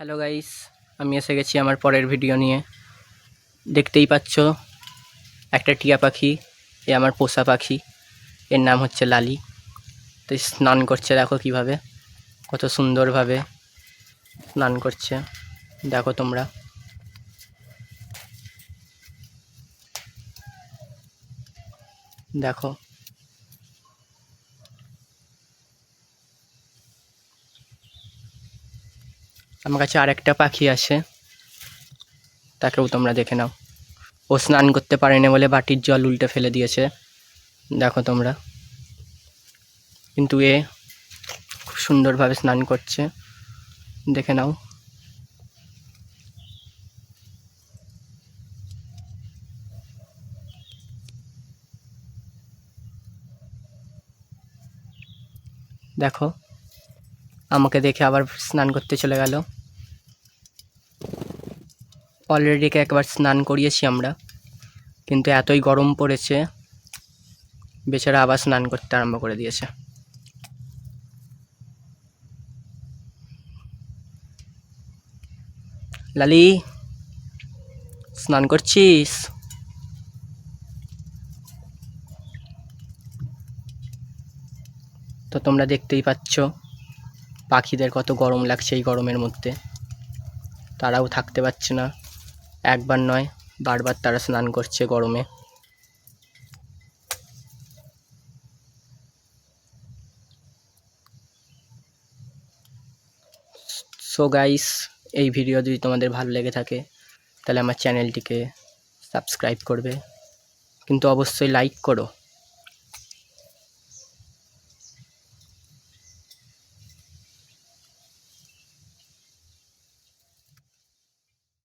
Hello guys, আমি এসে গেছি আমার পরের ভিডিও নিয়ে। দেখতেই পাচ্ছ একটা টিয়া পাখি, এ আমার পোষা পাখি, এর নাম হচ্ছে লালি। তো স্নান করছে, দেখো কিভাবে, কত সুন্দরভাবে স্নান করছে, দেখো তোমরা। দেখো আমার কাছে আরেকটা পাখি আছে, তাকেও তোমরা দেখে নাও। ও স্নান করতে পারেনি বলে বাটির জল উল্টে ফেলে দিয়েছে, দেখো তোমরা। কিন্তু এ খুব সুন্দরভাবে স্নান করছে, দেখে নাও। দেখো আমাকে দেখে আবার স্নান করতে চলে গেল। অলরেডি একবার স্নান করিয়েছি আমরা, কিন্তু এতই গরম পড়েছে, বেচারা আবার স্নান করতে আরম্ভ করে দিয়েছে। লালি, স্নান করছিস? তো তোমরা দেখতেই পাচ্ছ পাখিদের কত গরম লাগছে এই গরমের মধ্যে, তারাও থাকতে পারছে না। একবার নয়, বারবার তারা স্নান করছে গরমে। সো গাইস, এই ভিডিও যদি তোমাদের ভালো লেগে থাকে তাহলে আমার চ্যানেলটিকে সাবস্ক্রাইব করবে, কিন্তু অবশ্যই লাইক করো।